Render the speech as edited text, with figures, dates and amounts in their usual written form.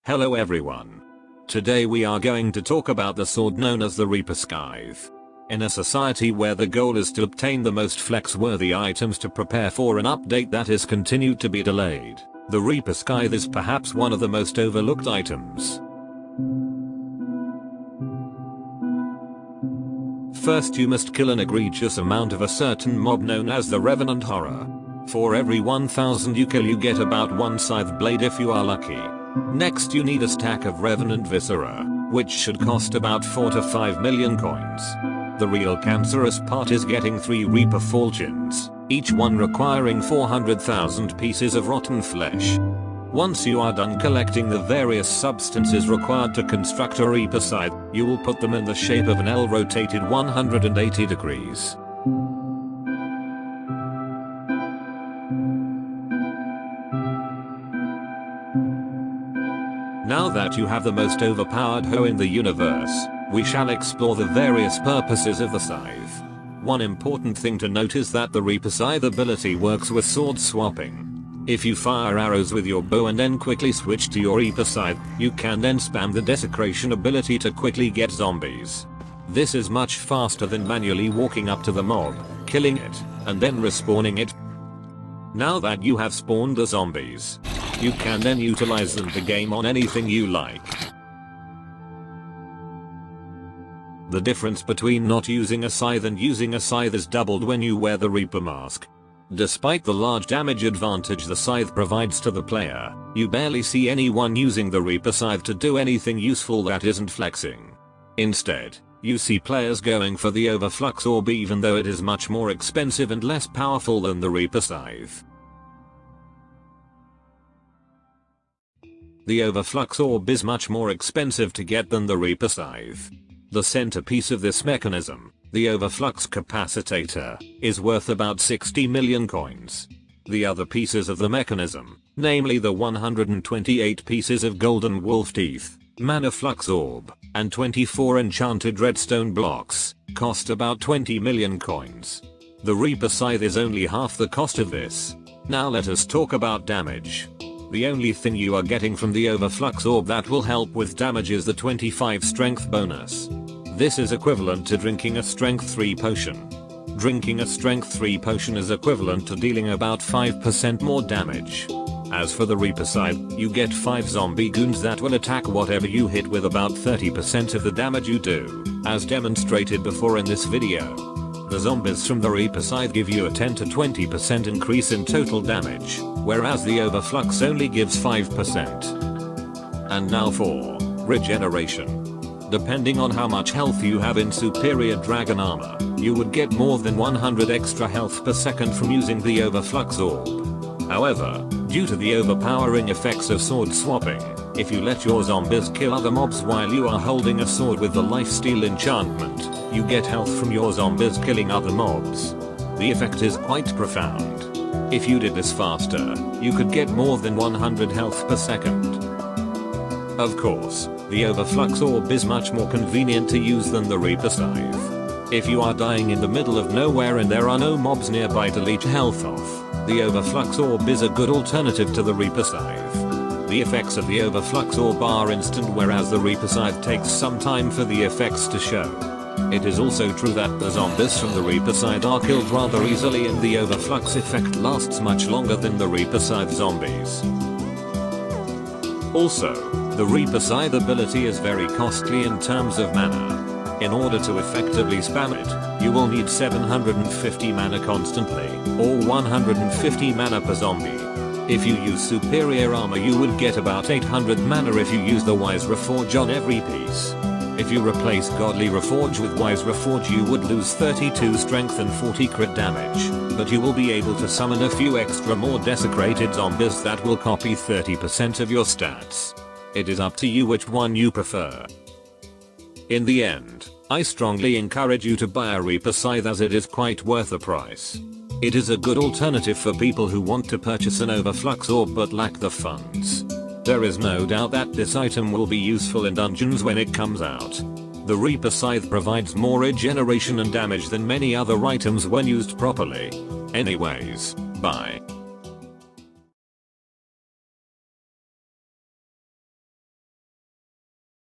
Hello everyone. Today we are going to talk about the sword known as the Reaper Scythe. In a society where the goal is to obtain the most flex-worthy items to prepare for an update that is continued to be delayed, the Reaper Scythe is perhaps one of the most overlooked items. First you must kill an egregious amount of a certain mob known as the Revenant Horror. For every 1000 you kill you get about one scythe blade if you are lucky. Next you need a stack of Revenant Viscera, which should cost about 4 to 5 million coins. The real cancerous part is getting 3 Reaper Fortunes, each one requiring 400,000 pieces of rotten flesh. Once you are done collecting the various substances required to construct a Reaper Scythe, you will put them in the shape of an L rotated 180 degrees. Now that you have the most overpowered hoe in the universe, we shall explore the various purposes of the scythe. One important thing to note is that the Reaper Scythe ability works with sword swapping. If you fire arrows with your bow and then quickly switch to your Reaper Scythe, you can then spam the desecration ability to quickly get zombies. This is much faster than manually walking up to the mob, killing it, and then respawning it. Now that you have spawned the zombies, you can then utilize them to game on anything you like. The difference between not using a scythe and using a scythe is doubled when you wear the Reaper mask. Despite the large damage advantage the scythe provides to the player, you barely see anyone using the Reaper Scythe to do anything useful that isn't flexing. Instead, you see players going for the overflux orb even though it is much more expensive and less powerful than the Reaper Scythe. The overflux orb is much more expensive to get than the Reaper Scythe. The centerpiece of this mechanism, the overflux capacitator, is worth about 60 million coins. The other pieces of the mechanism, namely the 128 pieces of golden wolf teeth, mana flux orb, and 24 enchanted redstone blocks, cost about 20 million coins. The Reaper Scythe is only half the cost of this. Now let us talk about damage. The only thing you are getting from the overflux orb that will help with damage is the 25 strength bonus. This is equivalent to drinking a strength 3 potion. Drinking a strength 3 potion is equivalent to dealing about 5% more damage. As for the Reaper Scythe, you get 5 zombie goons that will attack whatever you hit with about 30% of the damage you do, as demonstrated before in this video. The zombies from the Reaper Scythe give you a 10 to 20% increase in total damage, whereas the overflux only gives 5%. And now for Regeneration. Depending on how much health you have in superior dragon armor, you would get more than 100 extra health per second from using the overflux orb. However, due to the overpowering effects of sword swapping, if you let your zombies kill other mobs while you are holding a sword with the lifesteal enchantment, you get health from your zombies killing other mobs. The effect is quite profound. If you did this faster, you could get more than 100 health per second. Of course, the overflux orb is much more convenient to use than the Reaper Scythe. If you are dying in the middle of nowhere and there are no mobs nearby to leech health off, the overflux orb is a good alternative to the Reaper Scythe. The effects of the overflux orb are instant, whereas the Reaper Scythe takes some time for the effects to show. It is also true that the zombies from the Reaper Scythe are killed rather easily and the overflux effect lasts much longer than the Reaper Scythe zombies. Also, the Reaper Scythe ability is very costly in terms of mana. In order to effectively spam it, you will need 750 mana constantly, or 150 mana per zombie. If you use superior armor you would get about 800 mana if you use the Wise Reforge on every piece. If you replace Godly Reforge with Wise Reforge you would lose 32 strength and 40 crit damage, but you will be able to summon a few extra more desecrated zombies that will copy 30% of your stats. It is up to you which one you prefer. In the end, I strongly encourage you to buy a Reaper Scythe as it is quite worth the price. It is a good alternative for people who want to purchase an overflux orb but lack the funds. There is no doubt that this item will be useful in dungeons when it comes out. The Reaper Scythe provides more regeneration and damage than many other items when used properly. Anyways, bye.